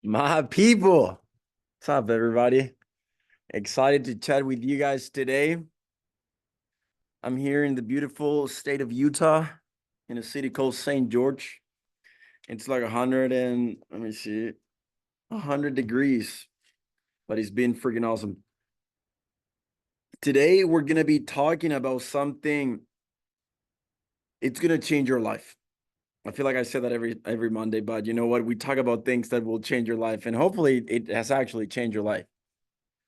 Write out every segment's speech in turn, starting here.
My people, what's up, everybody? Excited to chat with you guys today. I'm here in the beautiful state of Utah in a city called St. George. It's like 100 and let me see, 100 degrees, but it's been freaking awesome. Today, we're going to be talking about something, it's going to change your life. I feel like I say that every Monday, but you know what? We talk about things that will change your life, and hopefully it has actually changed your life.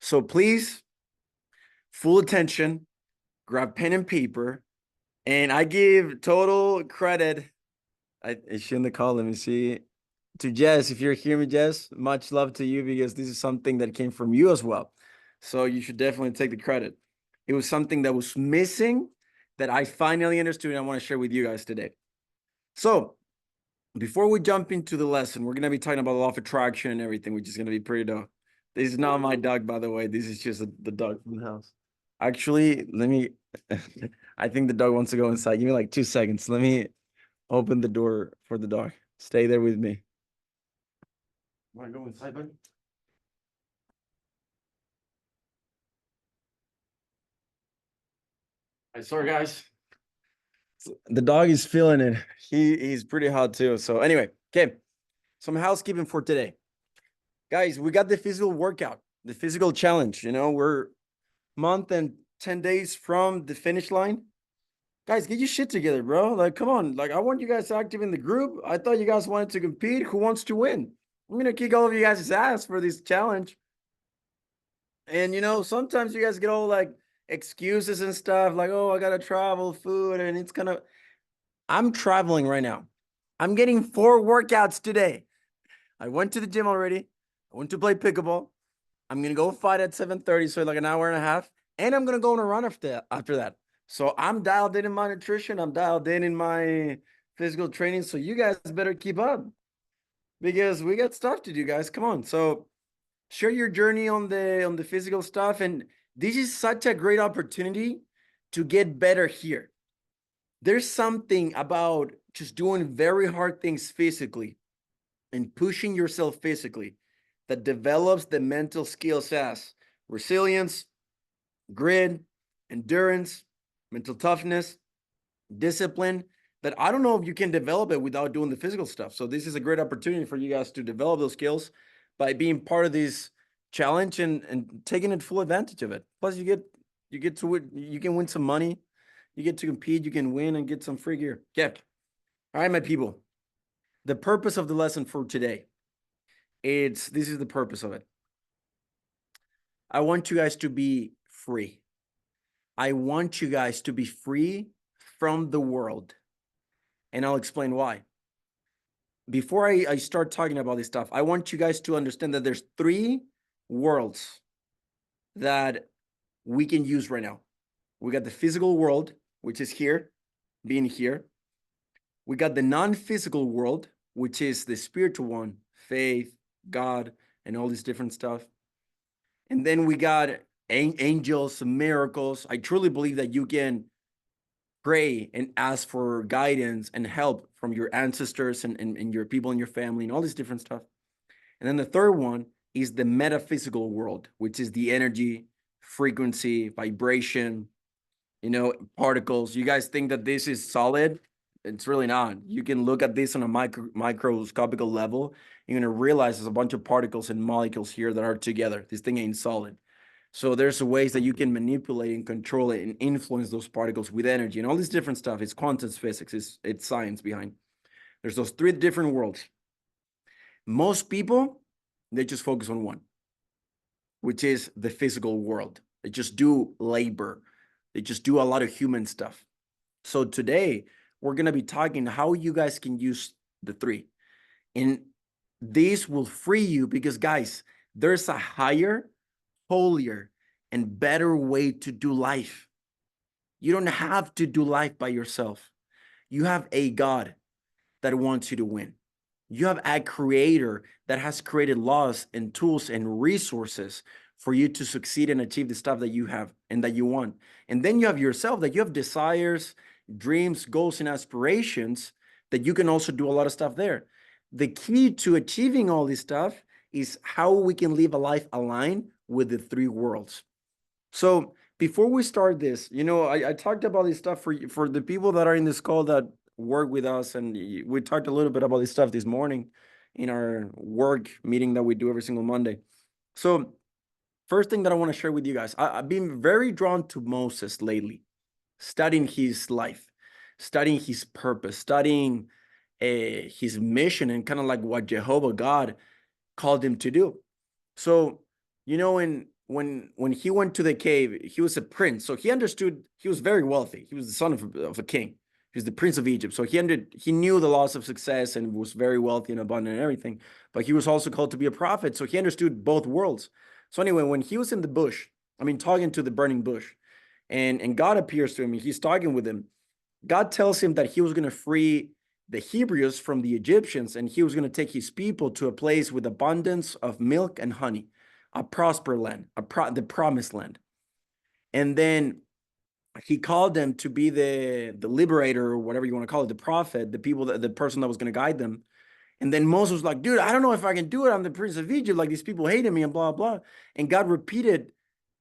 So please, full attention, grab pen and paper, and I give total credit. I shouldn't have called. Let me see. To Jess, if you're hearing me, Jess, much love to you because this is something that came from you as well. So you should definitely take the credit. It was something that was missing that I finally understood and I want to share with you guys today. So before we jump into the lesson, we're going to be talking about the law of attraction and everything, which is going to be pretty dope. This is not my dog, by the way. This is just the dog from the house. Actually, let me. I think the dog wants to go inside. Give me like 2 seconds. Let me open the door for the dog. Stay there with me. Want to go inside, buddy? Sorry, guys. The dog is feeling it. He's pretty hot too. So anyway, okay. Some housekeeping for today. Guys, we got the physical workout, the physical challenge. We're month and 10 days from the finish line. Guys, get your shit together, bro. Like, come on. Like, I want you guys active in the group. I thought you guys wanted to compete. Who wants to win? I'm gonna kick all of you guys' ass for this challenge. And sometimes you guys get all like excuses and stuff, like, oh, I gotta travel, food, and it's gonna. I'm traveling right now. I'm getting 4 workouts today. I went to the gym already. I went to play pickleball. I'm gonna go fight at 7:30, so like an hour and a half, and I'm gonna go on a run after that. So I'm dialed in my nutrition. I'm dialed in my physical training. So you guys better keep up because we got stuff to do, guys. Come on. So share your journey on the physical stuff, and this is such a great opportunity to get better here. There's something about just doing very hard things physically and pushing yourself physically that develops the mental skills as resilience, grit, endurance, mental toughness, discipline, that I don't know if you can develop it without doing the physical stuff. So this is a great opportunity for you guys to develop those skills by being part of this challenge and taking it full advantage of it. Plus you get to win, you can win some money, you get to compete, you can win and get some free gear. Okay. All right, my people. The purpose of the lesson for today, this is the purpose of it. I want you guys to be free. I want you guys to be free from the world. And I'll explain why. Before I start talking about this stuff, I want you guys to understand that there's 3 worlds that we can use right now. We got the physical world, which is here, being here. We got the non-physical world, which is the spiritual one, faith, God, and all this different stuff. And then we got angels, miracles. I truly believe that you can pray and ask for guidance and help from your ancestors and your people in your family and all this different stuff. And then the third one is the metaphysical world, which is the energy, frequency, vibration, particles. You guys think that this is solid? It's really not. You can look at this on a microscopical level. You're going to realize there's a bunch of particles and molecules here that are together. This thing ain't solid. So there's ways that you can manipulate and control it and influence those particles with energy and all this different stuff. It's quantum physics. It's science behind. There's those 3 different worlds. Most people, they just focus on one, which is the physical world. They just do labor. They just do a lot of human stuff. So today we're going to be talking how you guys can use the 3. And this will free you because, guys, there's a higher, holier, and better way to do life. You don't have to do life by yourself. You have a God that wants you to win. You have a creator that has created laws and tools and resources for you to succeed and achieve the stuff that you have and that you want. And then you have yourself, that you have desires, dreams, goals, and aspirations that you can also do a lot of stuff there. The key to achieving all this stuff is how we can live a life aligned with the three worlds. So before we start this, I talked about this stuff for the people that are in this call that work with us, and we talked a little bit about this stuff this morning in our work meeting that we do every single Monday. So first thing that I want to share with you guys, I've been very drawn to Moses lately, studying his life, studying his purpose, studying his mission, and kind of like what Jehovah God called him to do. So, when he went to the cave, he was a prince. So he understood, he was very wealthy. He was the son of a king. He was the prince of Egypt. So he knew the laws of success and was very wealthy and abundant and everything. But he was also called to be a prophet. So he understood both worlds. So anyway, when he was in the bush, talking to the burning bush, and God appears to him, and he's talking with him. God tells him that he was going to free the Hebrews from the Egyptians, and he was going to take his people to a place with abundance of milk and honey, a prosper land, the promised land. And then he called them to be the liberator, or whatever you want to call it, the prophet, the person that was going to guide them. And then Moses was like, dude, I don't know if I can do it. I'm the prince of Egypt. Like, these people hated me and blah, blah. And God repeated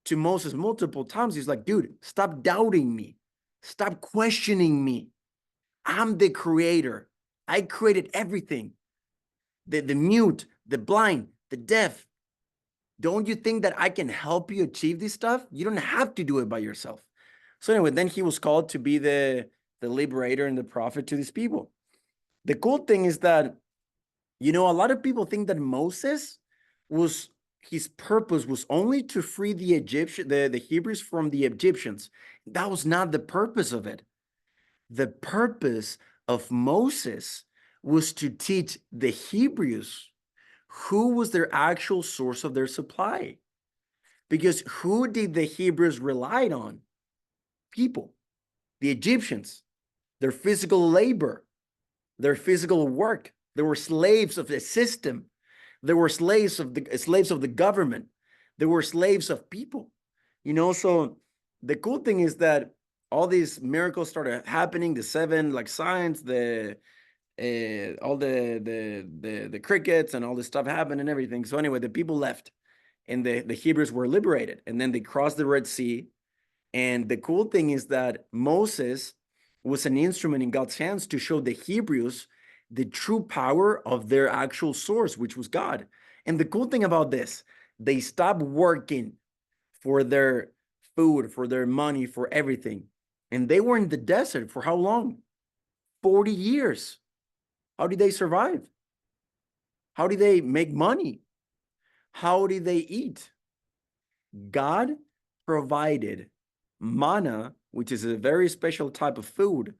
to Moses multiple times. He's like, dude, stop doubting me. Stop questioning me. I'm the creator. I created everything. The mute, the blind, the deaf. Don't you think that I can help you achieve this stuff? You don't have to do it by yourself. So anyway, then he was called to be the liberator and the prophet to these people. The cool thing is that, a lot of people think that Moses his purpose was only to free the Hebrews from the Egyptians. That was not the purpose of it. The purpose of Moses was to teach the Hebrews who was their actual source of their supply. Because who did the Hebrews rely on? People, the Egyptians, their physical labor, their physical work. They were slaves of the system. They were slaves of the government. They were slaves of people. So the cool thing is that all these miracles started happening, the 7 signs, all the crickets and all this stuff happened and everything. So anyway, the people left and the Hebrews were liberated, and then they crossed the Red Sea. And the cool thing is that Moses was an instrument in God's hands to show the Hebrews the true power of their actual source, which was God. And the cool thing about this, they stopped working for their food, for their money, for everything. And they were in the desert for how long? 40 years. How did they survive? How did they make money? How did they eat? God provided manna, which is a very special type of food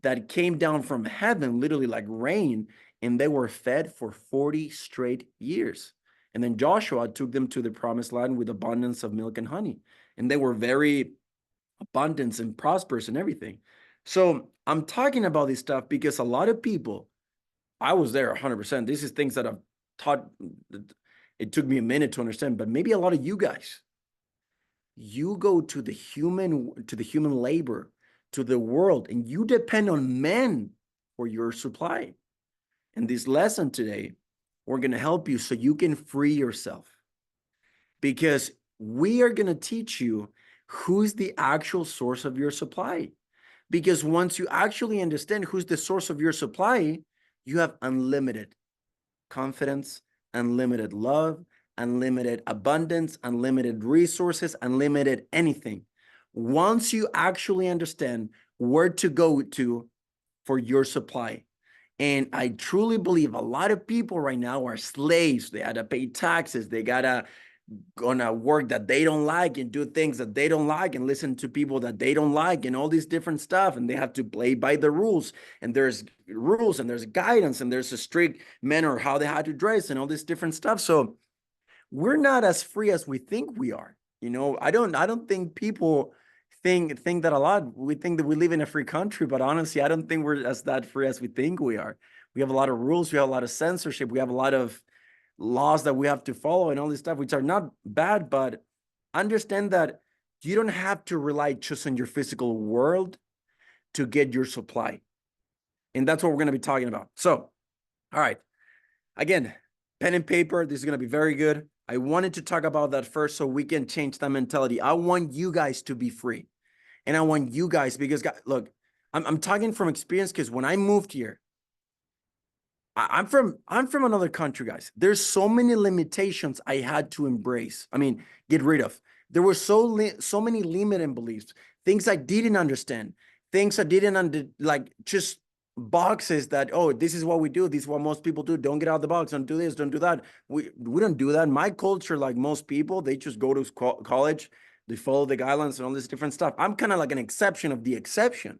that came down from heaven, literally like rain, and they were fed for 40 straight years. And then Joshua took them to the promised land with abundance of milk and honey. And they were very abundant and prosperous and everything. So I'm talking about this stuff because a lot of people, I was there 100%. This is things that I've taught. It took me a minute to understand, but maybe a lot of you guys, you go to the human labor, to the world, and you depend on men for your supply. And this lesson today, we're going to help you so you can free yourself, because we are going to teach you who's the actual source of your supply. Because once you actually understand who's the source of your supply, you have unlimited confidence, unlimited love, unlimited abundance, unlimited resources, unlimited anything. Once you actually understand where to go to for your supply. And I truly believe a lot of people right now are slaves. They gotta pay taxes. They gotta gonna work that they don't like and do things that they don't like and listen to people that they don't like and all these different stuff. And they have to play by the rules. And there's rules and there's guidance and there's a strict manner how they have to dress and all this different stuff. So we're not as free as we think we are. I don't think people think that a lot. We think that we live in a free country, but honestly, I don't think we're that free as we think we are. We have a lot of rules. We have a lot of censorship. We have a lot of laws that we have to follow and all this stuff, which are not bad, but understand that you don't have to rely just on your physical world to get your supply. And that's what we're going to be talking about. So, all right. Again, pen and paper. This is going to be very good. I wanted to talk about that first so we can change that mentality. I want you guys to be free. And I want you guys, because look, I'm talking from experience, because when I moved here, I'm from another country, guys. There's so many limitations I had to embrace. I mean, get rid of. There were so many limiting beliefs, things I didn't understand, things I didn't like, just boxes that, oh, this is what we do, this is what most people do. Don't get out of the box. Don't do this. Don't do that. We don't do that. My culture, like most people, they just go to college, they follow the guidelines and all this different stuff. I'm kind of like an exception of the exception,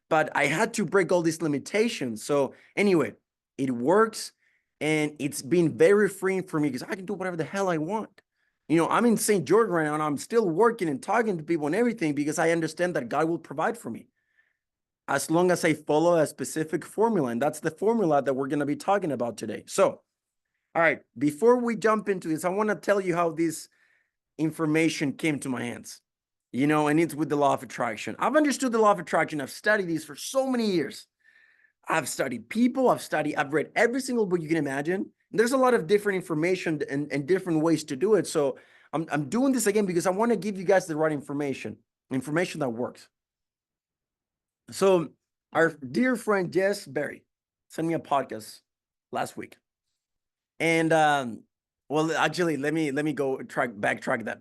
but I had to break all these limitations. So anyway. It works, and it's been very freeing for me because I can do whatever the hell I want. You know, I'm in St. George right now, and I'm still working and talking to people and everything because I understand that God will provide for me as long as I follow a specific formula. And that's the formula that we're going to be talking about today. So, all right, before we jump into this, I want to tell you how this information came to my hands. You know, and it's with the law of attraction. I've understood the law of attraction. I've studied these for so many years. I've studied people, I've read every single book you can imagine. There's a lot of different information and different ways to do it. So I'm doing this again because I want to give you guys the right information that works. So our dear friend Jess Berry sent me a podcast last week. And well, actually, let me backtrack that.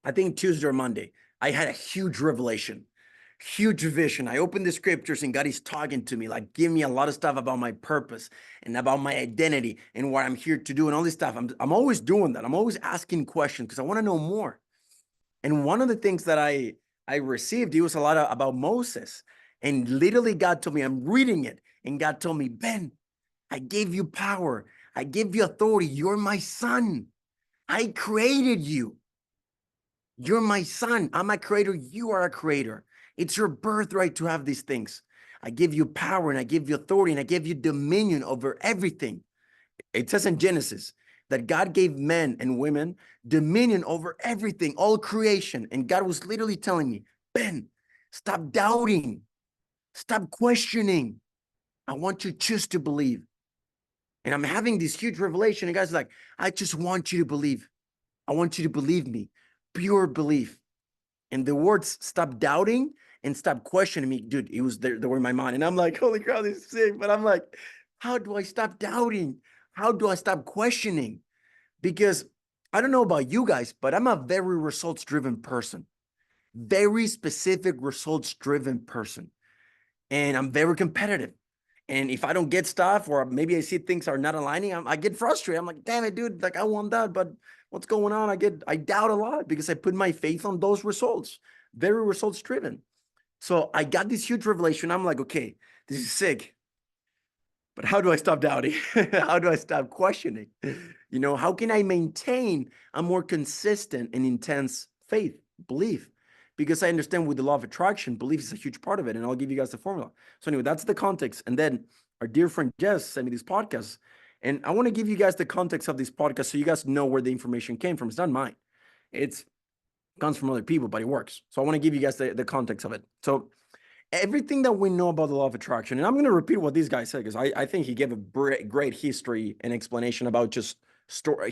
I think Tuesday or Monday, I had a huge revelation. Huge vision. I opened the scriptures and God is talking to me, like give me a lot of stuff about my purpose and about my identity and what I'm here to do and all this stuff. I'm always doing that. I'm always asking questions because I want to know more. And one of the things that I received, it was a lot about Moses. And literally God told me, I'm reading it. And God told me, Ben, I gave you power. I gave you authority. You're my son. I created you. You're my son. I'm a creator. You are a creator. It's your birthright to have these things. I give you power and I give you authority and I give you dominion over everything. It says in Genesis that God gave men and women dominion over everything, all creation. And God was literally telling me, Ben, stop doubting. Stop questioning. I want you just to believe. And I'm having this huge revelation. And God's like, I just want you to believe. I want you to believe me. Pure belief. And the words stop doubting and stop questioning me, dude, it was there, they were in my mind. And I'm like, holy crap, this is sick. But I'm like, how do I stop doubting? How do I stop questioning? Because I don't know about you guys, but I'm a very results-driven person, very specific results-driven person. And I'm very competitive. And if I don't get stuff, or maybe I see things are not aligning, I get frustrated. I'm like, damn it, dude, like I want that, but what's going on? I doubt a lot because I put my faith on those results, very results driven. So I got this huge revelation. I'm like, okay, this is sick, but how do I stop doubting? How do I stop questioning? You know, how can I maintain a more consistent and intense faith, belief? Because I understand with the law of attraction, belief is a huge part of it. And I'll give you guys the formula. So anyway, that's the context. And then our dear friend Jess sent me these podcasts. And I want to give you guys the context of this podcast so you guys know where the information came from. It's not mine. It comes from other people, but it works. So I want to give you guys the context of it. So everything that we know about the law of attraction, and I'm going to repeat what these guys said because I think he gave a great history and explanation about just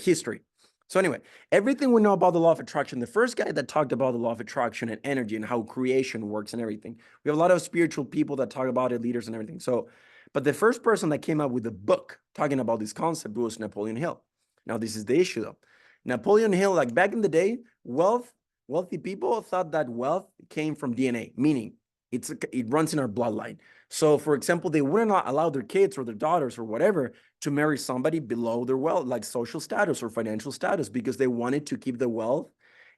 history. So anyway, everything we know about the law of attraction, the first guy that talked about the law of attraction and energy and how creation works and everything. We have a lot of spiritual people that talk about it, leaders and everything. So, but the first person that came up with a book talking about this concept was Napoleon Hill. Now, this is the issue though. Napoleon Hill, like back in the day, wealthy people thought that wealth came from DNA, meaning it runs in our bloodline. So, for example, they wouldn't allow their kids or their daughters or whatever to marry somebody below their wealth, like social status or financial status, because they wanted to keep the wealth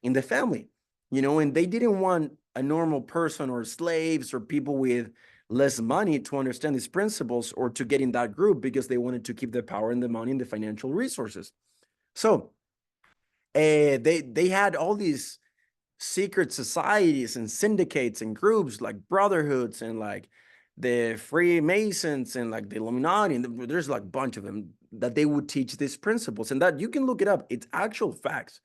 in the family, you know, and they didn't want a normal person or slaves or people with less money to understand these principles or to get in that group because they wanted to keep the power and the money and the financial resources. So they had all these secret societies and syndicates and groups like brotherhoods and like the Freemasons and like the Illuminati, and there's like a bunch of them that they would teach these principles, and that you can look it up. It's actual facts.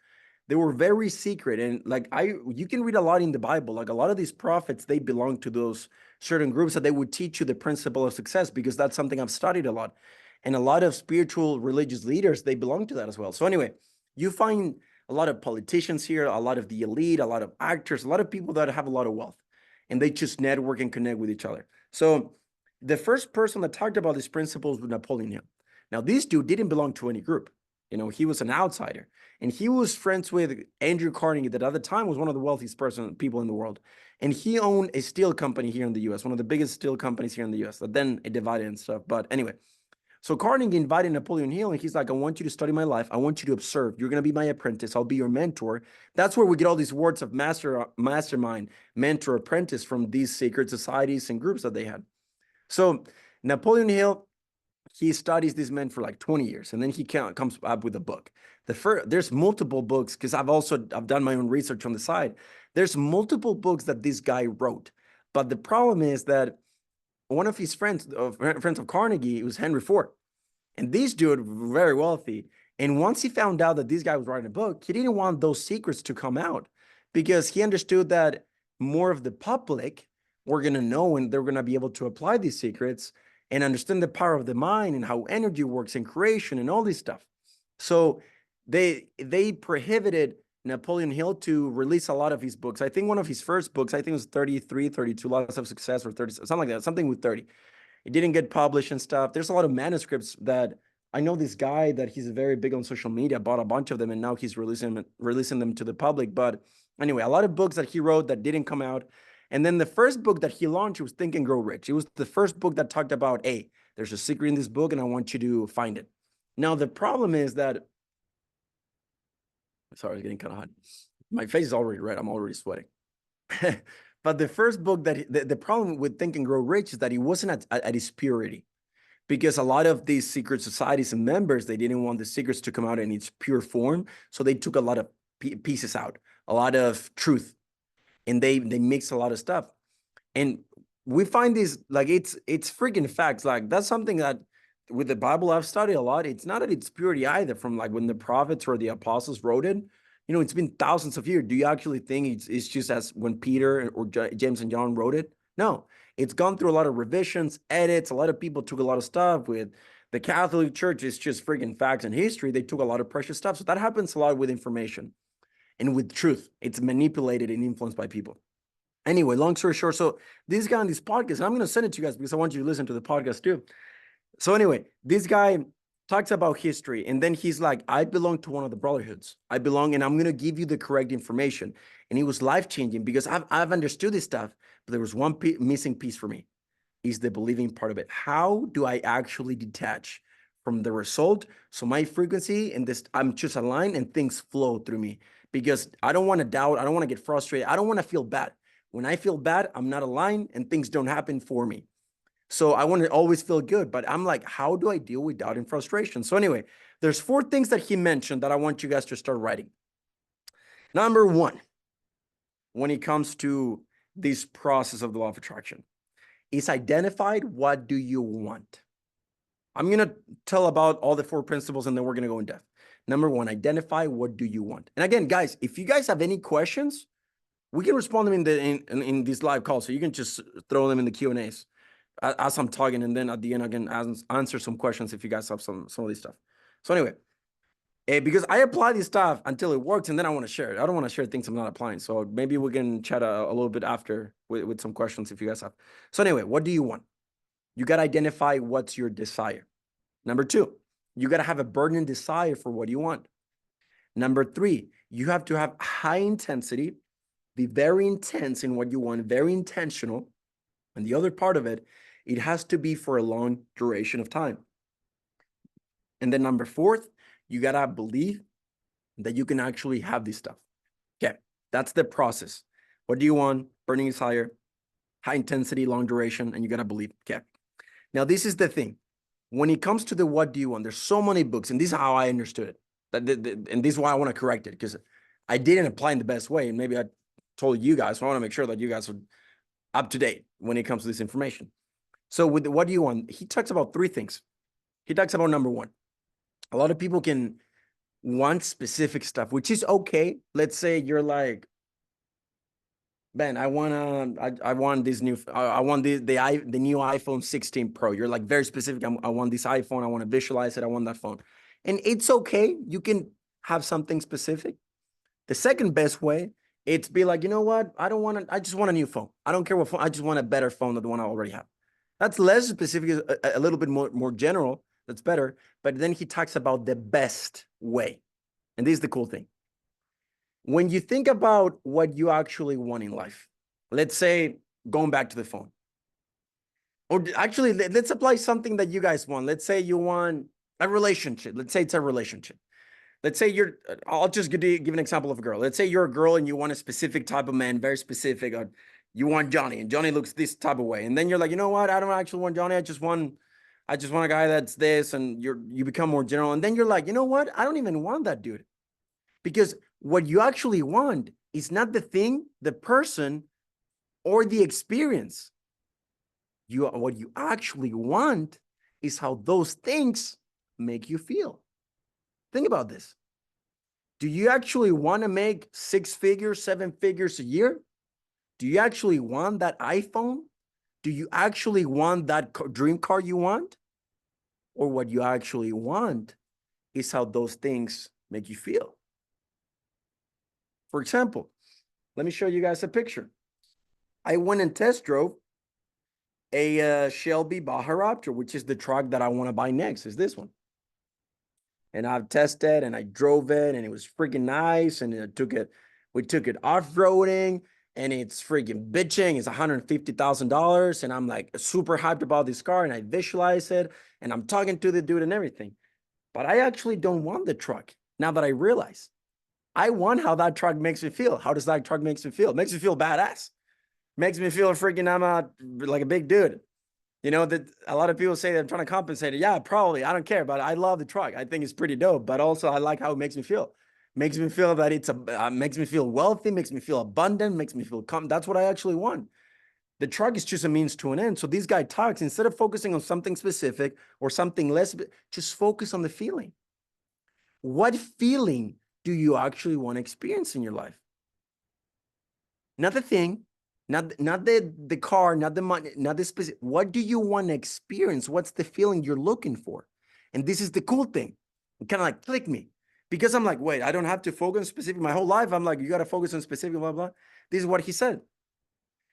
They were very secret, and like you can read a lot in the Bible. Like a lot of these prophets, they belong to those certain groups that they would teach you the principle of success because that's something I've studied a lot. And a lot of spiritual religious leaders, they belong to that as well. So anyway, you find a lot of politicians here, a lot of the elite, a lot of actors, a lot of people that have a lot of wealth, and they just network and connect with each other. So the first person that talked about these principles was Napoleon Hill. Now, this dude didn't belong to any group. He was an outsider, and he was friends with Andrew Carnegie, that at the time was one of the wealthiest people in the world. And he owned a steel company here in the US, one of the biggest steel companies here in the US, that then it divided and stuff. But anyway, so Carnegie invited Napoleon Hill, and he's like, I want you to study my life. I want you to observe. You're going to be my apprentice. I'll be your mentor. That's where we get all these words of mastermind, mentor, apprentice from these secret societies and groups that they had. So Napoleon Hill, he studies these men for like 20 years, and then he comes up with a book. There's multiple books, because I've done my own research on the side. There's multiple books that this guy wrote. But the problem is that one of his friends of Carnegie, it was Henry Ford. And this dude, very wealthy. And once he found out that this guy was writing a book, he didn't want those secrets to come out, because he understood that more of the public were going to know, and they're going to be able to apply these secrets and understand the power of the mind and how energy works and creation and all this stuff. So they prohibited Napoleon Hill to release a lot of his books. I think one of his first books, I think it was 33, 32 Laws of Success, or 30, something like that, something with 30. It didn't get published and stuff. There's a lot of manuscripts that I know this guy that he's very big on social media, bought a bunch of them, and now he's releasing them to the public. But anyway, a lot of books that he wrote that didn't come out. And then the first book that he launched was Think and Grow Rich. It was the first book that talked about, hey, there's a secret in this book, and I want you to find it. Now, the problem is that, sorry, it's getting kind of hot. My face is already red. I'm already sweating. But the first book the problem with Think and Grow Rich is that it wasn't at its purity, because a lot of these secret societies and members, they didn't want the secrets to come out in its pure form. So they took a lot of pieces out, a lot of truth, and they mix a lot of stuff. And we find these, like, it's freaking facts. Like, that's something that with the Bible I've studied a lot. It's not at its purity either, from like when the prophets or the apostles wrote it. It's been thousands of years. Do you actually think it's just as when Peter or James and John wrote it? No, it's gone through a lot of revisions, edits. A lot of people took a lot of stuff. With the Catholic Church, it's just freaking facts and history. They took a lot of precious stuff. So that happens a lot with information and with truth. It's manipulated and influenced by people. Anyway, long story short, so this guy on this podcast, and I'm going to send it to you guys because I want you to listen to the podcast too. So anyway, this guy talks about history, and then he's like, I belong to one of the brotherhoods. I belong, and I'm going to give you the correct information. And it was life-changing, because I've understood this stuff, but there was one missing piece for me, is the believing part of it. How do I actually detach from the result? So my frequency and this, I'm just aligned, and things flow through me, because I don't want to doubt. I don't want to get frustrated. I don't want to feel bad. When I feel bad, I'm not aligned, and things don't happen for me. So I want to always feel good, but I'm like, how do I deal with doubt and frustration? So anyway, there's 4 things that he mentioned that I want you guys to start writing. Number 1, when it comes to this process of the law of attraction, is identified, what do you want? I'm going to tell about all the 4 principles, and then we're going to go in depth. Number 1, identify, what do you want? And again, guys, if you guys have any questions, we can respond them in this live call. So you can just throw them in the Q&As as I'm talking, and then at the end I can answer some questions if you guys have some of this stuff. So anyway, because I apply this stuff until it works, and then I want to share it. I don't want to share things I'm not applying. So maybe we can chat a little bit after with some questions if you guys have. So anyway, what do you want? You got to identify what's your desire. Number 2, you got to have a burning desire for what you want. Number 3, you have to have high intensity, be very intense in what you want, very intentional. And the other part of it, it has to be for a long duration of time. And then number 4, you got to believe that you can actually have this stuff. Okay, that's the process. What do you want? Burning desire, high intensity, long duration, and you got to believe. Okay. Now, this is the thing. When it comes to the what do you want, there's so many books, and this is how I understood it. And this is why I want to correct it, because I didn't apply in the best way. And maybe I told you guys, so I want to make sure that you guys are up to date when it comes to this information. So with the what do you want, he talks about 3 things. He talks about number 1. A lot of people can want specific stuff, which is okay. Let's say you're like, Ben, I want this new, I want the new iPhone 16 Pro. You're like very specific. I want this iPhone. I want to visualize it. I want that phone. And it's okay. You can have something specific. The second best way, it's be like, you know what? I just want a new phone. I don't care what phone. I just want a better phone than the one I already have. That's less specific, a little bit more general. That's better. But then he talks about the best way. And this is the cool thing. When you think about what you actually want in life, let's say going back to the phone, or actually let's apply something that you guys want. Let's say you want a relationship. Let's say it's a relationship. Let's say I'll just give an example of a girl. Let's say you're a girl and you want a specific type of man, very specific. You want Johnny, and Johnny looks this type of way. And then you're like, you know what? I don't actually want Johnny. I just want a guy that's this, and you become more general. And then you're like, you know what? I don't even want that dude. Because what you actually want is not the thing, the person, or the experience. What you actually want is how those things make you feel. Think about this. Do you actually want to make 6 figures, 7 figures a year? Do you actually want that iPhone? Do you actually want that dream car you want? Or what you actually want is how those things make you feel. For example, let me show you guys a picture. I went and test drove a Shelby Baja Raptor, which is the truck that I want to buy next, is this one. And I've tested and I drove it and it was freaking nice. And we took it off-roading and it's freaking bitching. It's $150,000. And I'm like super hyped about this car and I visualize it and I'm talking to the dude and everything. But I actually don't want the truck now that I realize. I want how that truck makes me feel. How does that truck makes me feel? It makes me feel badass. Makes me feel freaking like a big dude. You know, that a lot of people say they're trying to compensate it. Yeah, probably. I don't care, but I love the truck. I think it's pretty dope. But also, I like how it makes me feel. Makes me feel that makes me feel wealthy, makes me feel abundant, makes me feel calm. That's what I actually want. The truck is just a means to an end. So this guy talks, instead of focusing on something specific or something less, just focus on the feeling. What feeling do you actually want to experience in your life? Not the thing, not the car, not the money, not the specific. What do you want to experience? What's the feeling you're looking for? And this is the cool thing. It kind of like clicked me because I'm like, wait, I don't have to focus on specific. My whole life, I'm like, you got to focus on specific, blah, blah. This is what he said.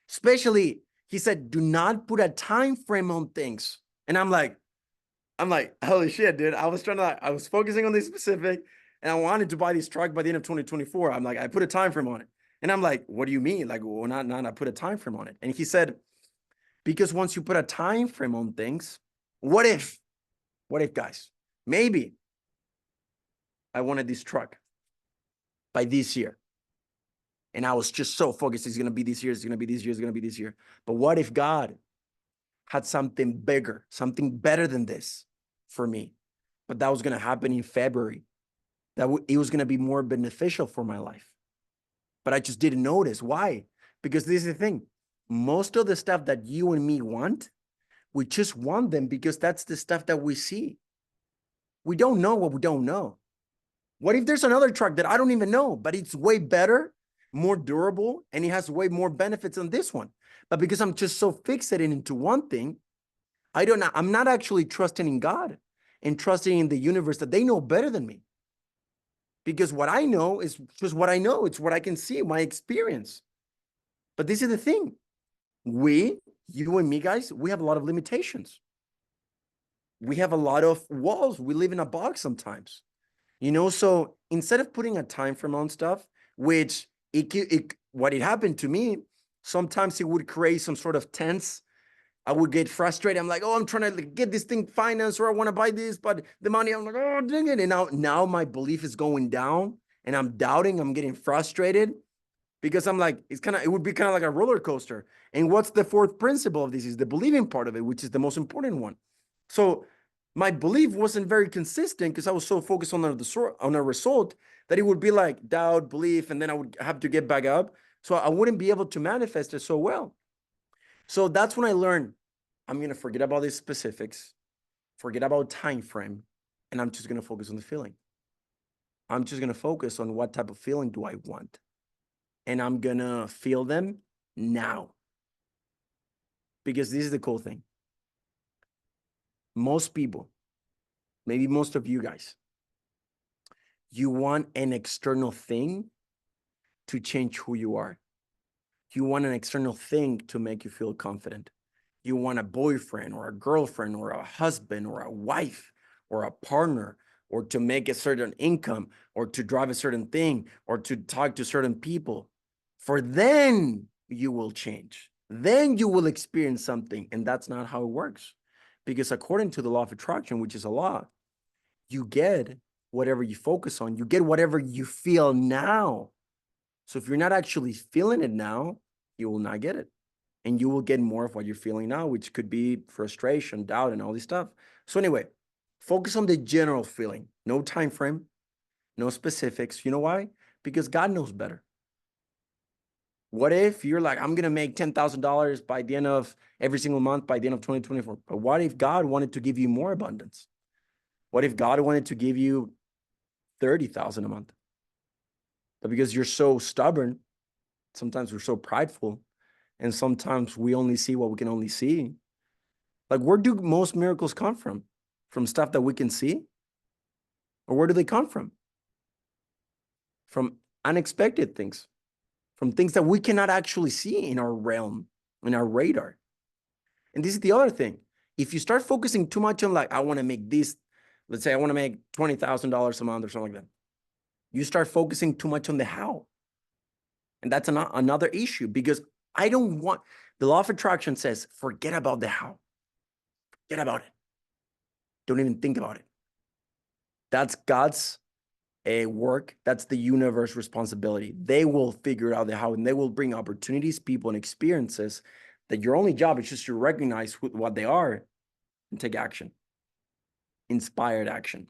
Especially, he said, do not put a time frame on things. And I'm like, holy shit, dude. I was focusing on this specific and I wanted to buy this truck by the end of 2024. I'm like, I put a time frame on it. And I'm like, what do you mean? Like, well, not put a time frame on it. And he said, because once you put a time frame on things, what if guys, maybe I wanted this truck by this year. And I was just so focused, it's going to be this year, it's going to be this year, it's going to be this year. But what if God had something bigger, something better than this for me? But that was going to happen in February. It was going to be more beneficial for my life. But I just didn't notice. Why? Because this is the thing. Most of the stuff that you and me want, we just want them because that's the stuff that we see. We don't know what we don't know. What if there's another truck that I don't even know, but it's way better, more durable, and it has way more benefits than this one? But because I'm just so fixated into one thing, I'm not actually trusting in God and trusting in the universe that they know better than me. Because what I know is just what I know. It's what I can see, my experience. But this is the thing. You and me, guys, we have a lot of limitations. We have a lot of walls. We live in a box sometimes. You know, so instead of putting a time frame on stuff, which what happened to me, sometimes it would create some sort of tense. I would get frustrated. I'm like, oh, I'm trying to get this thing financed, or I want to buy this, but the money, I'm like, oh, dang it. And now my belief is going down and I'm doubting, I'm getting frustrated because I'm like, it would be kind of like a roller coaster. And what's the fourth principle of this is the believing part of it, which is the most important one. So my belief wasn't very consistent because I was so focused on a result that it would be like doubt, belief, and then I would have to get back up. So I wouldn't be able to manifest it so well. So that's when I learned I'm going to forget about these specifics, forget about time frame, and I'm just going to focus on the feeling. I'm just going to focus on what type of feeling do I want. And I'm going to feel them now. Because this is the cool thing. Most people, maybe most of you guys, you want an external thing to change who you are. You want an external thing to make you feel confident. You want a boyfriend or a girlfriend or a husband or a wife or a partner, or to make a certain income, or to drive a certain thing, or to talk to certain people. For then you will change. Then you will experience something. And that's not how it works. Because according to the law of attraction, which is a law, you get whatever you focus on. You get whatever you feel now. So if you're not actually feeling it now, you will not get it. And you will get more of what you're feeling now, which could be frustration, doubt, and all this stuff. So anyway, focus on the general feeling. No time frame, no specifics. You know why? Because God knows better. What if you're like, I'm going to make $10,000 by the end of every single month by the end of 2024? But what if God wanted to give you more abundance? What if God wanted to give you 30,000 a month? But because you're so stubborn, sometimes we're so prideful, and sometimes we only see what we can only see. Like, where do most miracles come from? From stuff that we can see? Or where do they come from? From unexpected things, from things that we cannot actually see in our realm, in our radar. And this is the other thing. If you start focusing too much on, like, I want to make this, let's say I want to make $20,000 a month or something like that. You start focusing too much on the how. And that's another issue, because I don't want, the law of attraction says, forget about the how. Forget about it. Don't even think about it. That's God's work. That's the universe responsibility. They will figure out the how, and they will bring opportunities, people, and experiences that your only job is just to recognize what they are and take action. Inspired action.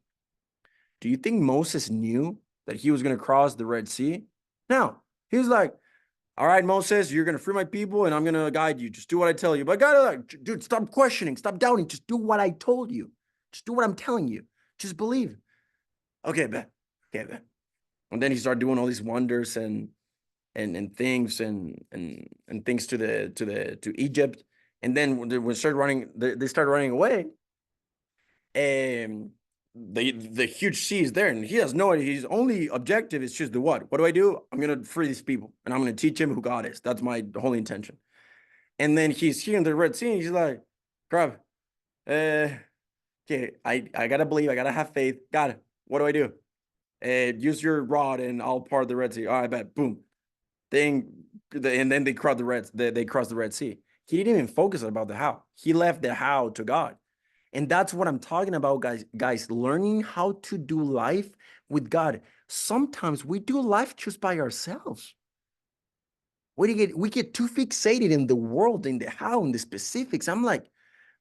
Do you think Moses knew that he was going to cross the Red Sea? No. He was like, all right, Moses, you're going to free my people and I'm going to guide you. Just do what I tell you. But God, dude, stop questioning. Stop doubting. Just do what I told you. Just do what I'm telling you. Just believe. Okay, bet. Okay, bet. And then he started doing all these wonders and things and things to Egypt. And then when they started running away. And the huge sea is there, and he has no idea. His only objective is just what do I do? I'm gonna free these people, and I'm gonna teach him who God is. That's my whole intention. And then he's here in the Red Sea, and he's like, crap, okay, I gotta believe, I gotta have faith. God, what do I do? Use your rod and I'll part the Red Sea. All right, bet. Boom. And then they crossed the Red Sea. He didn't even focus about the how. He left the how to God. And that's what I'm talking about, guys, learning how to do life with God. Sometimes we do life just by ourselves. We get too fixated in the world, in the how, in the specifics. I'm like,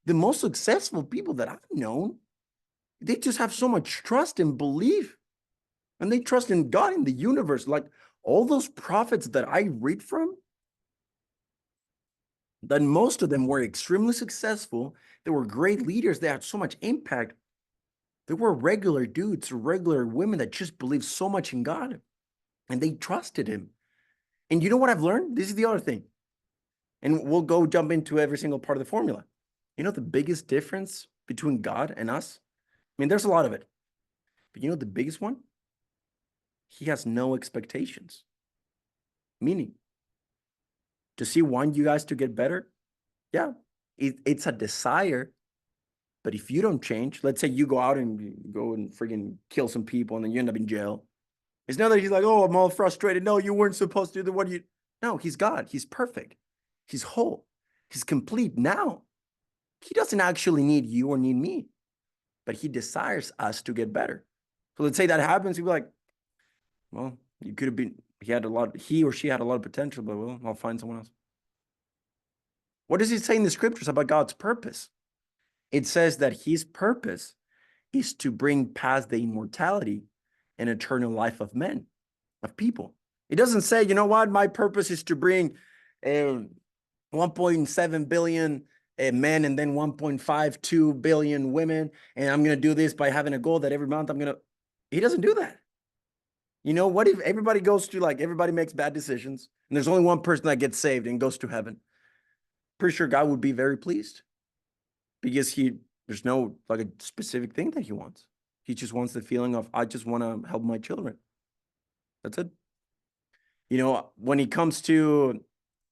the most successful people that I've known, they just have so much trust and belief. And they trust in God, in the universe. Like all those prophets that I read from, that most of them were extremely successful. They were great leaders. They had so much impact. They were regular dudes, regular women that just believed so much in God, and they trusted him. And you know what I've learned? This is the other thing. And we'll go jump into every single part of the formula. You know the biggest difference between God and us? I mean, there's a lot of it. But you know the biggest one? He has no expectations. Meaning, does he want you guys to get better? Yeah, it's a desire. But if you don't change, let's say you go out and go and freaking kill some people and then you end up in jail. It's not that he's like, oh, I'm all frustrated. No, you weren't supposed to do what you. No, he's God. He's perfect. He's whole. He's complete now. He doesn't actually need you or need me, but he desires us to get better. So let's say that happens. He'd be like, well, you could have been, he or she had a lot of potential, but well, I'll find someone else. What does it say in the scriptures about God's purpose? It says that his purpose is to bring past the immortality and eternal life of men, of people. It doesn't say, you know what, my purpose is to bring 1.7 billion men and then 1.52 billion women. And I'm going to do this by having a goal that every month he doesn't do that. You know, what if everybody goes to like everybody makes bad decisions and there's only one person that gets saved and goes to heaven? Pretty sure God would be very pleased because there's no like a specific thing that he wants. He just wants the feeling of, I just want to help my children. That's it. You know, when it comes to,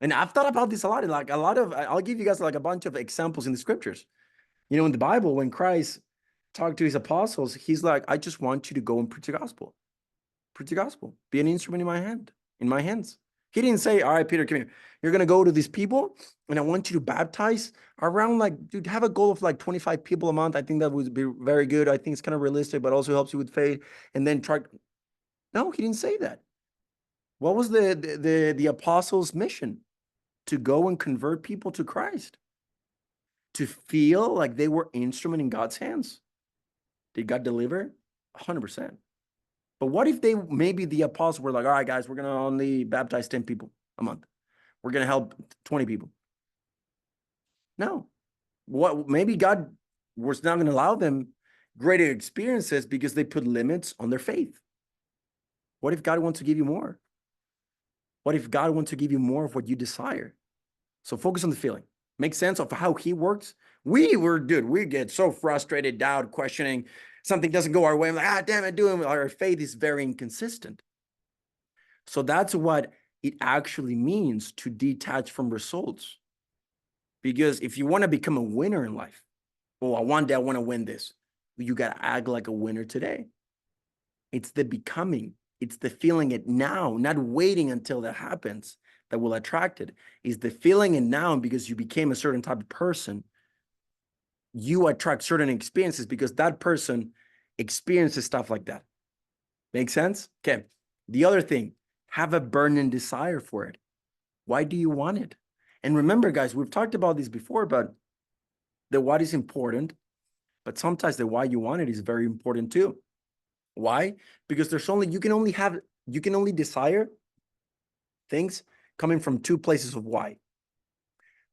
and I've thought about this a lot, like a lot of, I'll give you guys like a bunch of examples in the scriptures. You know, in the Bible, when Christ talked to his apostles, he's like, I just want you to go and preach the gospel. Preach the gospel. Be an instrument in my hands. He didn't say, all right, Peter, come here. You're going to go to these people and I want you to baptize around like, dude, have a goal of like 25 people a month. I think that would be very good. I think it's kind of realistic, but also helps you with faith. And then try. No, he didn't say that. What was the apostles' mission? To go and convert people to Christ. To feel like they were instrument in God's hands. Did God deliver? 100%. But what if maybe the apostles were like, all right, guys, we're going to only baptize 10 people a month. We're going to help 20 people. No. Maybe God was not going to allow them greater experiences because they put limits on their faith. What if God wants to give you more? What if God wants to give you more of what you desire? So focus on the feeling. Make sense of how he works. We get so frustrated, doubt, questioning. Something doesn't go our way. I'm like, damn it, our faith is very inconsistent. So that's what it actually means to detach from results. Because if you want to become a winner in life, one day I want to win this, you got to act like a winner today. It's the becoming. It's the feeling it now, not waiting until that happens, that will attract it. Is the feeling it now, because you became a certain type of person, you attract certain experiences because that person experiences stuff like that. Make sense? Okay. The other thing, have a burning desire for it. Why do you want it? And remember, guys, we've talked about this before, but the what is important, but sometimes the why you want it is very important too. Why? Because you can only desire things coming from two places of why.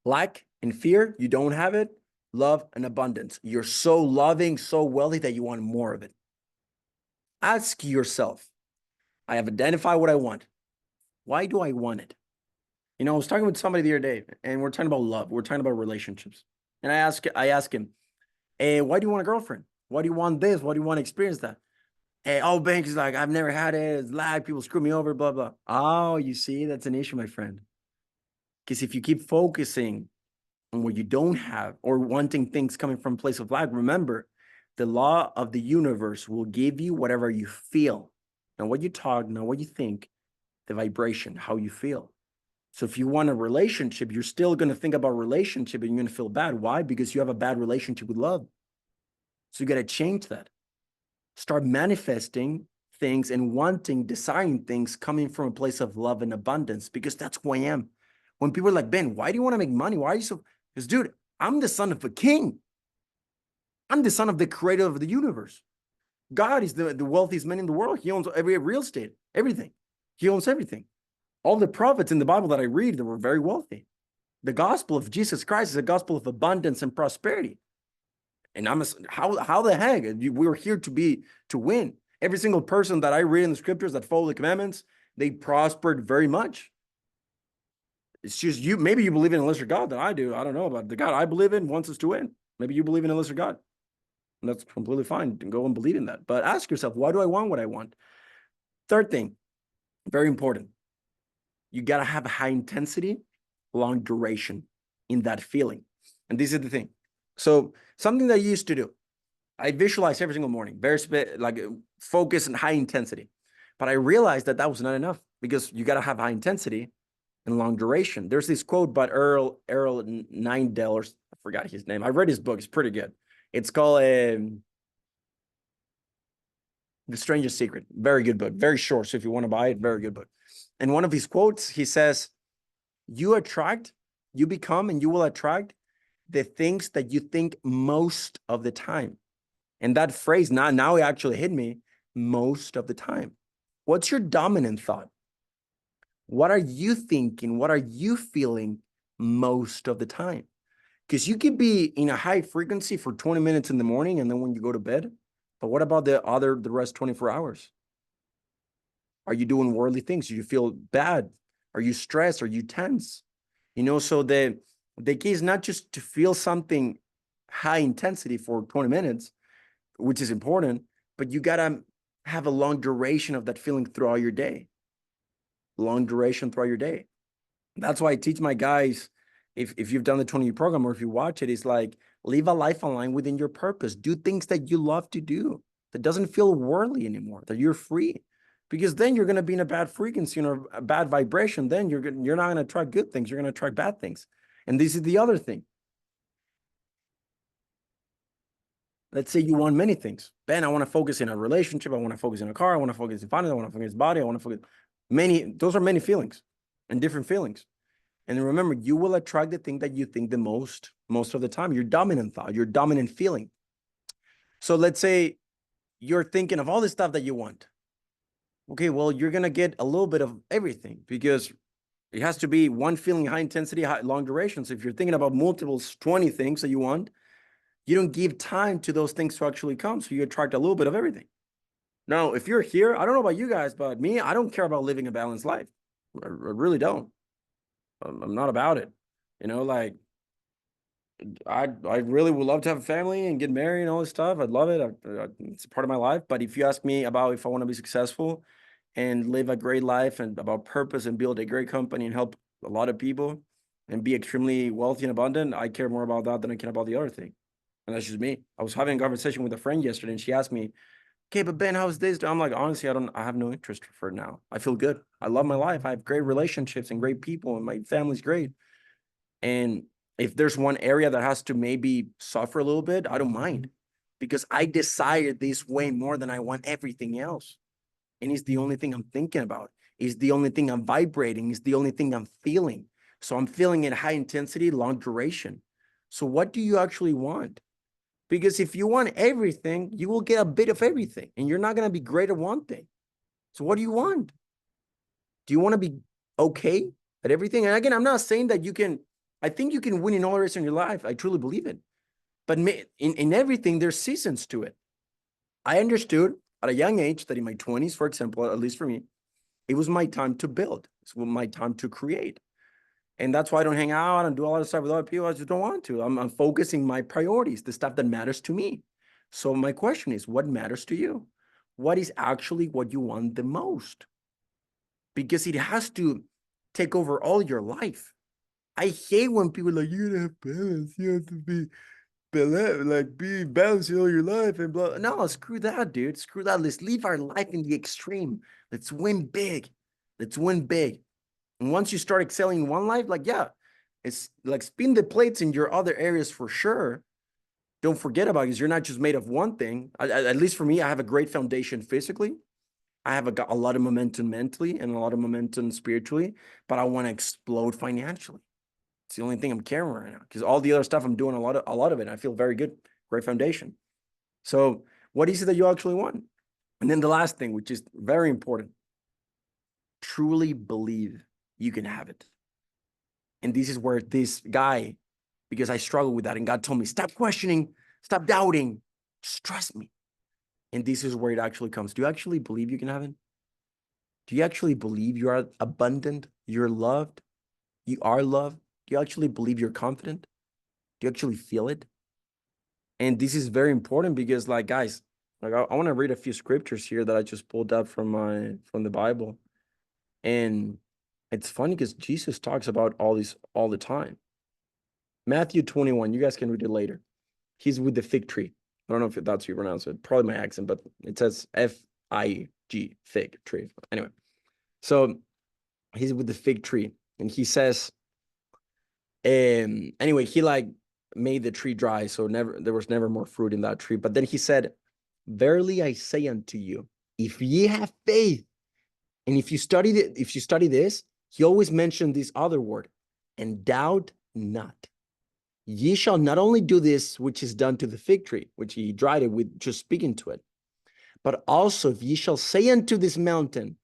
Lack and fear, you don't have it. Love and abundance. You're so loving, so wealthy that you want more of it. Ask yourself, I have identified what I want. Why do I want it? You know, I was talking with somebody the other day and we're talking about love. We're talking about relationships. And I ask him, hey, why do you want a girlfriend? Why do you want this? Why do you want to experience that? Hey, Banks is like, I've never had it. It's lag. People screw me over, blah, blah. Oh, you see, that's an issue, my friend. Because if you keep focusing on what you don't have or wanting things coming from a place of lack, remember, the law of the universe will give you whatever you feel. Not what you talk, not what you think, the vibration, how you feel. So if you want a relationship, you're still going to think about relationship and you're going to feel bad. Why? Because you have a bad relationship with love. So you got to change that. Start manifesting things and desiring things coming from a place of love and abundance, because that's who I am. When people are like, Ben, why do you want to make money? Why are you so? Because, dude, I'm the son of a king. I'm the son of the creator of the universe. God is the wealthiest man in the world. He owns every real estate, everything. He owns everything. All the prophets in the Bible that I read, they were very wealthy. The gospel of Jesus Christ is a gospel of abundance and prosperity. And how the heck? We were here to win. Every single person that I read in the scriptures that follow the commandments, they prospered very much. It's just maybe you believe in a lesser God than I do. I don't know, but the God I believe in wants us to win. Maybe you believe in a lesser God. And that's completely fine. Go and believe in that. But ask yourself, why do I want what I want? Third thing, very important. You got to have a high intensity, long duration in that feeling. And this is the thing. So something that I used to do, I visualize every single morning, very focus and high intensity. But I realized that was not enough, because you got to have high intensity and long duration. There's this quote by Earl Nightingale, I forgot his name. I read his book. It's pretty good. It's called The Strangest Secret. Very good book. Very short. So if you want to buy it, very good book. And one of his quotes, he says, you become, and you will attract the things that you think most of the time. And that phrase, now it actually hit me, most of the time. What's your dominant thought? What are you thinking? What are you feeling most of the time? Because you could be in a high frequency for 20 minutes in the morning and then when you go to bed, but what about the rest 24 hours? Are you doing worldly things? Do you feel bad? Are you stressed? Are you tense? So the key is not just to feel something high intensity for 20 minutes, which is important, but you gotta have a long duration of that feeling throughout your day. Long duration throughout your day. That's why I teach my guys, if you've done the 20-year program or if you watch it, it's like live a life aligned within your purpose. Do things that you love to do, that doesn't feel worldly anymore, that you're free. Because then you're going to be in a bad frequency, a bad vibration. Then you're not going to attract good things. You're going to attract bad things. And this is the other thing. Let's say you want many things. Ben, I want to focus in a relationship. I want to focus in a car. I want to focus in finance. I want to focus in body. I want to focus those are many feelings and different feelings. And remember, you will attract the thing that you think the most of the time, your dominant thought, your dominant feeling. So let's say you're thinking of all the stuff that you want. Okay, well, you're going to get a little bit of everything because it has to be one feeling, high intensity, long duration. So if you're thinking about multiple 20 things that you want, you don't give time to those things to actually come. So you attract a little bit of everything. Now, if you're here, I don't know about you guys, but me, I don't care about living a balanced life. I really don't. I'm not about it. Like I really would love to have a family and get married and all this stuff. I'd love it. It's a part of my life. But if you ask me about if I want to be successful and live a great life and about purpose and build a great company and help a lot of people and be extremely wealthy and abundant, I care more about that than I care about the other thing. And that's just me. I was having a conversation with a friend yesterday and she asked me, okay, but Ben, how's this? I'm like, honestly, I have no interest for it now. I feel good. I love my life. I have great relationships and great people and my family's great. And if there's one area that has to maybe suffer a little bit, I don't mind because I decided this way more than I want everything else. And it's the only thing I'm thinking about. It's the only thing I'm vibrating. It's the only thing I'm feeling. So I'm feeling it high intensity, long duration. So what do you actually want? Because if you want everything, you will get a bit of everything and you're not going to be great at one thing. So what do you want? Do you want to be okay at everything? And again, I'm not saying that I think you can win in all areas in your life. I truly believe it. But in everything, there's seasons to it. I understood at a young age that in my 20s, for example, at least for me, it was my time to build. It's my time to create. And that's why I don't hang out and do a lot of stuff with other people. I just don't want to. I'm focusing my priorities, the stuff that matters to me. So my question is, what matters to you? What is actually what you want the most? Because it has to take over all your life. I hate when people are like, you gotta have balance. You have to be balanced all your life and blah. No, screw that, dude. Screw that. Let's leave our life in the extreme. Let's win big. Let's win big. And once you start excelling in one life, like, yeah, it's like spin the plates in your other areas for sure. Don't forget about it because you're not just made of one thing. At least for me, I have a great foundation physically. I have a lot of momentum mentally and a lot of momentum spiritually, but I want to explode financially. It's the only thing I'm carrying right now because all the other stuff I'm doing a lot of it. I feel very good, great foundation. So what is it that you actually want? And then the last thing, which is very important, truly believe you can have it. And this is where this guy, because I struggle with that and God told me, stop questioning, stop doubting, just trust me. And this is where it actually comes. Do you actually believe you can have it? Do you actually believe you are abundant? You're loved? You are loved? Do you actually believe you're confident? Do you actually feel it? And this is very important because, like, guys, like I want to read a few scriptures here that I just pulled up from the Bible. And it's funny because Jesus talks about all this all the time. Matthew 21, you guys can read it later. He's with the fig tree. I don't know if that's how you pronounce it. Probably my accent, but it says F-I-G, fig tree. Anyway, so he's with the fig tree and he says, anyway, he like made the tree dry. So there was never more fruit in that tree. But then he said, verily I say unto you, if ye have faith, and if you study this, he always mentioned this other word, and doubt not. Ye shall not only do this, which is done to the fig tree, which he dried it with just speaking to it, but also if ye shall say unto this mountain,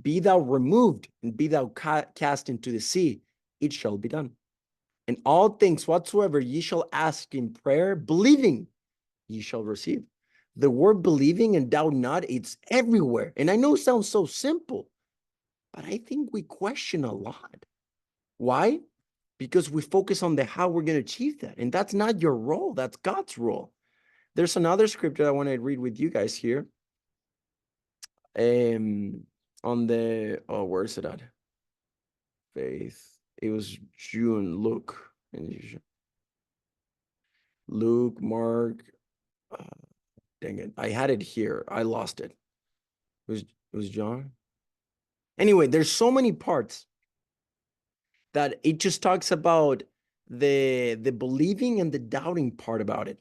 be thou removed and be thou cast into the sea, it shall be done. And all things whatsoever ye shall ask in prayer, believing, ye shall receive. The word believing and doubt not, it's everywhere. And I know it sounds so simple, but I think we question a lot. Why? Because we focus on the how we're going to achieve that. And that's not your role. That's God's role. There's another scripture I want to read with you guys here. On the, oh, where is it at? Faith. It was June. Luke, Mark. Dang it. I had it here. I lost it. It was John. Anyway, there's so many parts that it just talks about the believing and the doubting part about it.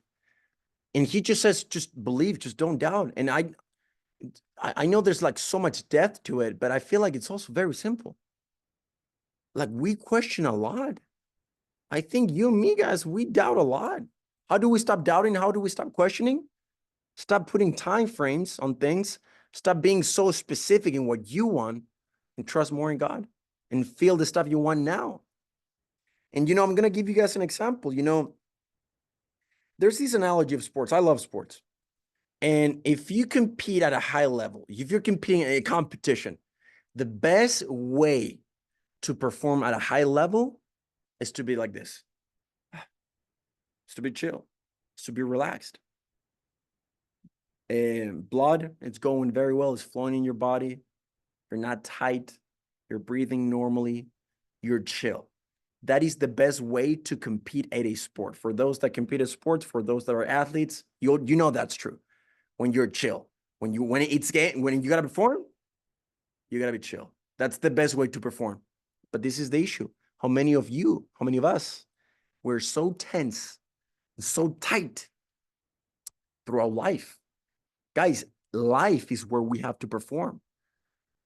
And he just says, just believe, just don't doubt. And I know there's like so much depth to it, but I feel like it's also very simple. Like we question a lot. I think you and me, guys, we doubt a lot. How do we stop doubting? How do we stop questioning? Stop putting time frames on things. Stop being so specific in what you want and trust more in God and feel the stuff you want now. And, I'm going to give you guys an example. There's this analogy of sports. I love sports. And if you compete at a high level, if you're competing in a competition, the best way to perform at a high level is to be like this. It's to be chill. It's to be relaxed. And blood, it's going very well. It's flowing in your body. You're not tight. You're breathing normally. You're chill. That is the best way to compete at a sport. For those that compete at sports, for those that are athletes, you know that's true. When you're chill, when you gotta perform, you gotta be chill. That's the best way to perform. But this is the issue. How many of us, we're so tense, so tight throughout life. Guys, life is where we have to perform.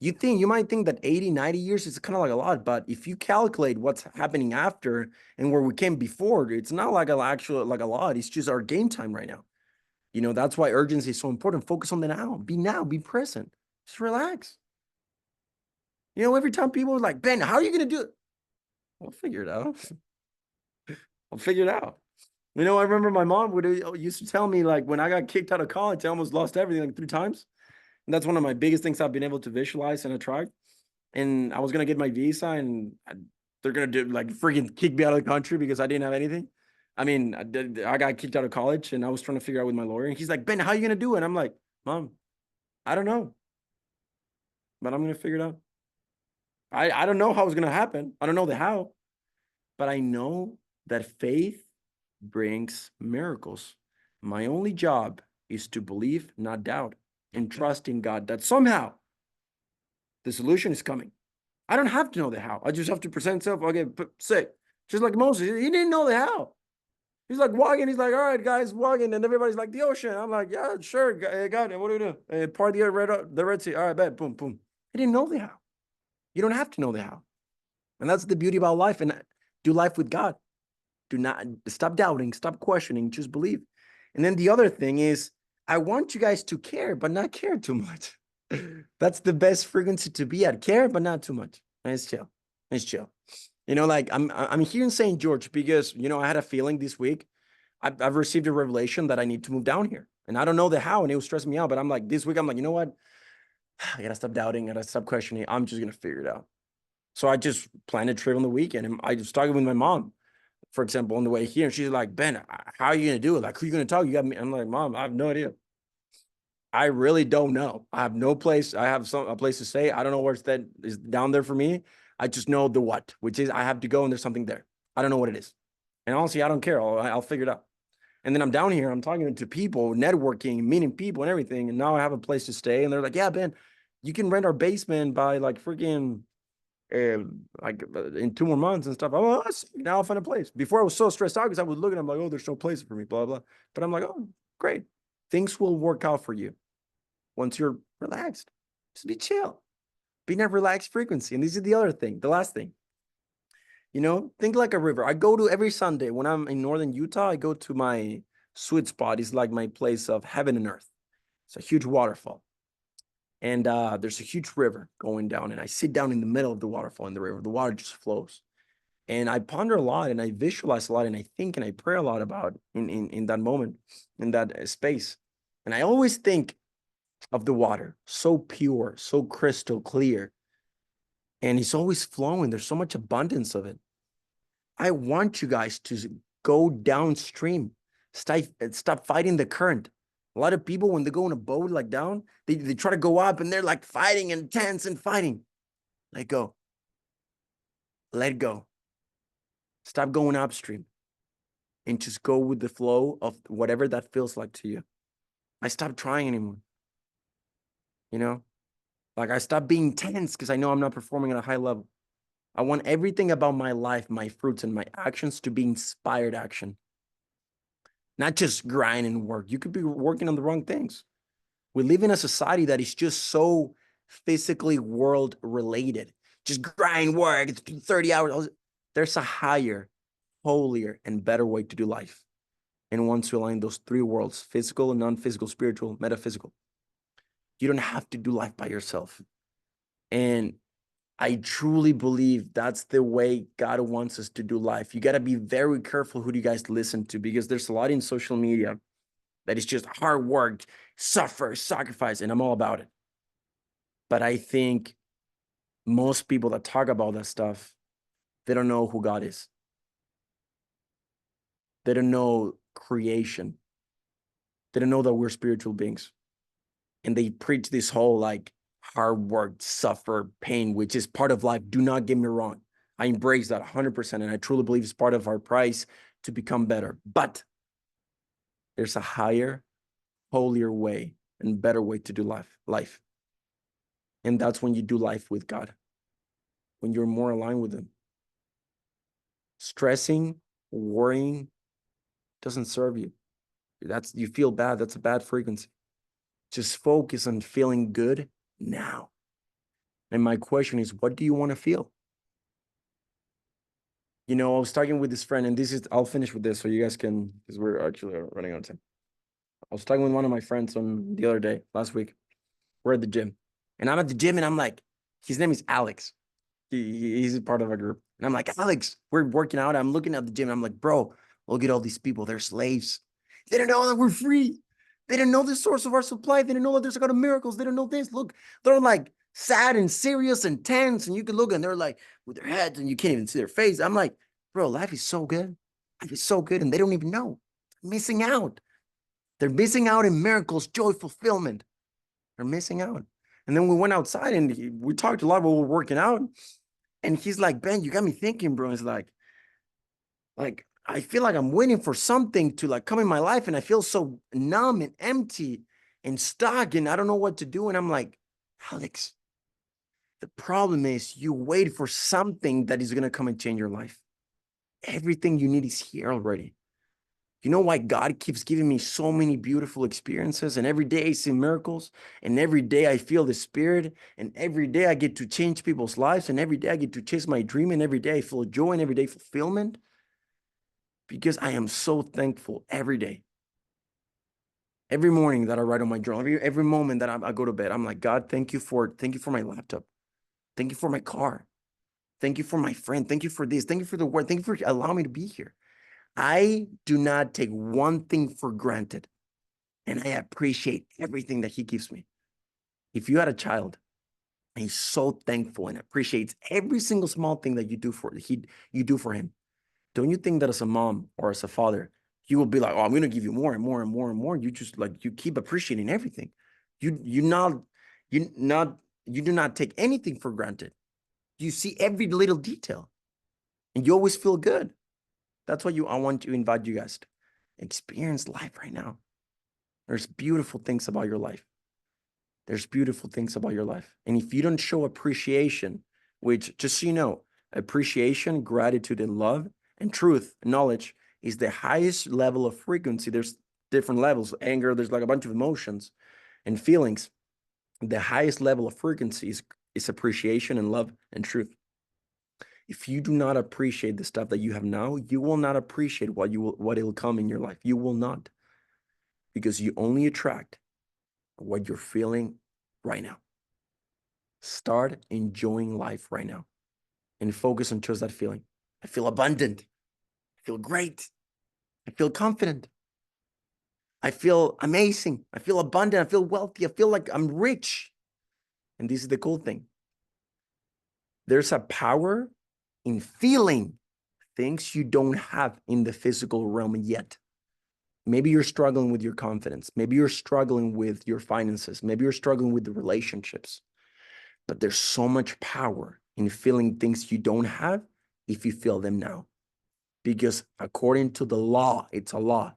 You might think that 80, 90 years is kind of like a lot, but if you calculate what's happening after and where we came before, it's not like a lot. It's just our game time right now. That's why urgency is so important. Focus on the now, be present, just relax. Every time people are like, Ben, how are you going to do it? I'll figure it out. I'll figure it out. I remember my mom used to tell me, like, when I got kicked out of college, I almost lost everything like 3 times. And that's one of my biggest things I've been able to visualize and attract. And I was going to get my visa and they're going to do like freaking kick me out of the country because I didn't have anything. I mean, I got kicked out of college and I was trying to figure out with my lawyer. And he's like, Ben, how are you going to do it? And I'm like, Mom, I don't know. But I'm going to figure it out. I don't know how it's going to happen. I don't know the how. But I know that faith brings miracles. My only job is to believe, not doubt, and trust in God that somehow the solution is coming. I don't have to know the how. I just have to present myself. Okay, sick. Just like Moses, he didn't know the how. He's like walking. He's like, all right, guys, walking. And everybody's like, the ocean. I'm like, yeah, sure. God, what do we do? Part of the Red Sea. All right, bet. Boom, boom. He didn't know the how. You don't have to know the how. And that's the beauty about life. And do life with God. Do not stop doubting. Stop questioning. Just believe. And then the other thing is, I want you guys to care, but not care too much. That's the best frequency to be at. Care, but not too much. And it's chill. It's chill. Like I'm here in St. George because, I had a feeling this week. I've received a revelation that I need to move down here. And I don't know the how, and it was stressing me out. But I'm like, this week, I'm like, you know what? I gotta stop doubting. I gotta stop questioning. I'm just gonna figure it out. So I just planned a trip on the weekend. And I just talked with my mom, for example, on the way here. And she's like, Ben, how are you gonna do it? Like, who are you gonna talk? You got me. I'm like, Mom, I have no idea. I really don't know. I have no place. I have a place to stay. I don't know where that is down there for me. I just know the what, which is I have to go and there's something there. I don't know what it is. And honestly, I don't care. I'll figure it out. And then I'm down here. I'm talking to people, networking, meeting people and everything. And now I have a place to stay. And they're like, yeah, Ben, you can rent our basement by like freaking in 2 more months and stuff. Oh, now I'll find a place. Before I was so stressed out because I was looking, I'm like, oh, there's no place for me, blah, blah. But I'm like, oh, great. Things will work out for you. Once you're relaxed, just be chill. Be in a relaxed frequency. And this is the other thing, the last thing. Think like a river. I go to every Sunday when I'm in northern Utah, I go to my sweet spot. It's like my place of heaven and earth. It's a huge waterfall. And there's a huge river going down. And I sit down in the middle of the waterfall in the river. The water just flows. And I ponder a lot and I visualize a lot and I think and I pray a lot about in that moment, in that space. And I always think of the water, so pure, so crystal clear, and it's always flowing. There's so much abundance of it. I want you guys to go downstream. Stop fighting the current. A lot of people, when they go in a boat like down, they try to go up and they're like fighting and tense and fighting. Let go. Let go. Stop going upstream and just go with the flow of whatever that feels like to you. I stopped trying anymore. You know, like I stopped being tense because I know I'm not performing at a high level. I want everything about my life, my fruits, and my actions to be inspired action, not just grind and work. You could be working on the wrong things. We live in a society that is just so physically world related. Just grind, work, it's 30 hours. There's a higher, holier, and better way to do life. And once you align those three worlds, physical, non-physical, spiritual, metaphysical, you don't have to do life by yourself. And I truly believe that's the way God wants us to do life. You got to be very careful who do you guys listen to, because there's a lot in social media that is just hard work, suffer, sacrifice, and I'm all about it. But I think most people that talk about that stuff, they don't know who God is. They don't know creation. They don't know that we're spiritual beings. And they preach this whole like hard work, suffer, pain, which is part of life. Do not get me wrong. I embrace that 100%. And I truly believe it's part of our price to become better. But there's a higher, holier way and better way to do life. And that's when you do life with God, when you're more aligned with Him. Stressing, worrying doesn't serve you. You feel bad. That's a bad frequency. Just focus on feeling good now. And my question is, what do you want to feel? You know, I was talking with this friend, and I'll finish with this so you guys can, because we're actually running out of time. I was talking with one of my friends on the other day, last week. We're at the gym, and I'm at the gym, and I'm like, his name is Alex. He's a part of our group. And I'm like, Alex, we're working out. I'm looking at the gym. And I'm like, bro, look at all these people. They're slaves. They don't know that we're free. They don't know the source of our supply. They don't know that there's a God of miracles. They don't know this. Look, they're like sad and serious and tense. And you can look and they're like with their heads and you can't even see their face. I'm like, bro, life is so good. Life is so good. And they don't even know. They're missing out. They're missing out in miracles, joy, fulfillment. They're missing out. And then we went outside and we talked a lot while we were working out. And he's like, Ben, you got me thinking, bro. It's like I feel like I'm waiting for something to like come in my life, and I feel so numb and empty and stuck, and I don't know what to do. And I'm like, Alex, the problem is you wait for something that is gonna come and change your life. Everything you need is here already. You know why God keeps giving me so many beautiful experiences, and every day I see miracles, and every day I feel the Spirit, and every day I get to change people's lives, and every day I get to chase my dream, and every day I feel joy, and every day fulfillment, because I am so thankful every day. Every morning that I write on my journal, every moment that I go to bed, I'm like, God, thank you for my laptop. Thank you for my car. Thank you for my friend. Thank you for this. Thank you for the word. Thank you for allowing me to be here. I do not take one thing for granted, and I appreciate everything that He gives me. If you had a child, and he's so thankful and appreciates every single small thing that you do for him, don't you think that as a mom or as a father, you will be like, oh, I'm going to give you more and more and more and more. You just like, you keep appreciating everything. You do not take anything for granted. You see every little detail and you always feel good. That's why I want to invite you guys to experience life right now. There's beautiful things about your life. There's beautiful things about your life. And if you don't show appreciation, which just so you know, appreciation, gratitude, and love, and truth, and knowledge is the highest level of frequency. There's different levels. Anger, there's like a bunch of emotions and feelings. The highest level of frequency is appreciation and love and truth. If you do not appreciate the stuff that you have now, you will not appreciate what will come in your life. You will not, because you only attract what you're feeling right now. Start enjoying life right now and focus on just that feeling. I feel abundant. I feel great. I feel confident. I feel amazing. I feel abundant. I feel wealthy. I feel like I'm rich. And this is the cool thing. There's a power in feeling things you don't have in the physical realm yet. Maybe you're struggling with your confidence. Maybe you're struggling with your finances. Maybe you're struggling with the relationships. But there's so much power in feeling things you don't have if you feel them now. Because according to the law, it's a law.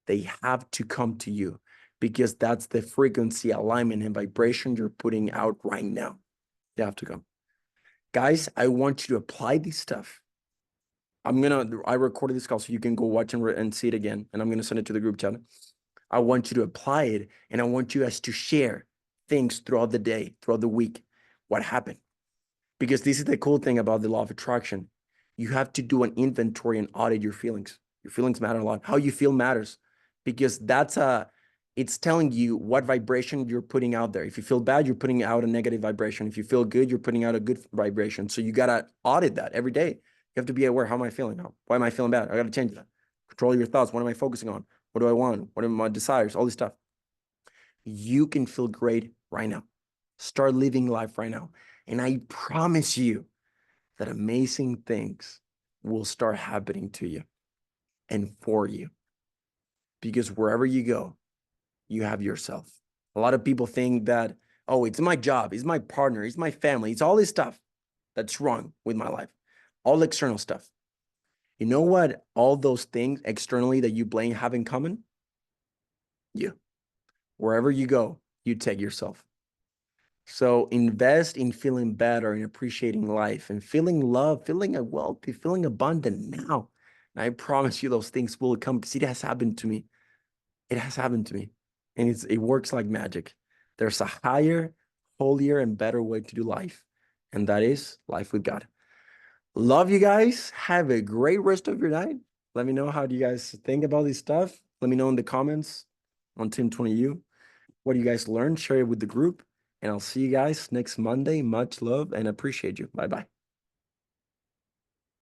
They have to come to you because that's the frequency, alignment, and vibration you're putting out right now. They have to come. Guys, I want you to apply this stuff. I recorded this call so you can go watch and see it again. And I'm going to send it to the group chat. I want you to apply it. And I want you guys to share things throughout the day, throughout the week, what happened. Because this is the cool thing about the law of attraction. You have to do an inventory and audit your feelings. Your feelings matter a lot. How you feel matters because it's telling you what vibration you're putting out there. If you feel bad, you're putting out a negative vibration. If you feel good, you're putting out a good vibration. So you got to audit that every day. You have to be aware. How am I feeling now? Why am I feeling bad? I got to change that. Control your thoughts. What am I focusing on? What do I want? What are my desires? All this stuff. You can feel great right now. Start living life right now. And I promise you that amazing things will start happening to you and for you. Because wherever you go, you have yourself. A lot of people think that, oh, it's my job, it's my partner, it's my family, it's all this stuff that's wrong with my life, all external stuff. You know what all those things externally that you blame have in common? You. Wherever you go, you take yourself. So invest in feeling better and appreciating life and feeling love, feeling wealthy, feeling abundant now. And I promise you those things will come because it has happened to me. It has happened to me. And it works like magic. There's a higher, holier, and better way to do life. And that is life with God. Love you guys. Have a great rest of your night. Let me know how do you guys think about this stuff. Let me know in the comments on Team 20U. What do you guys learn? Share it with the group. And I'll see you guys next Monday. Much love and appreciate you. Bye-bye.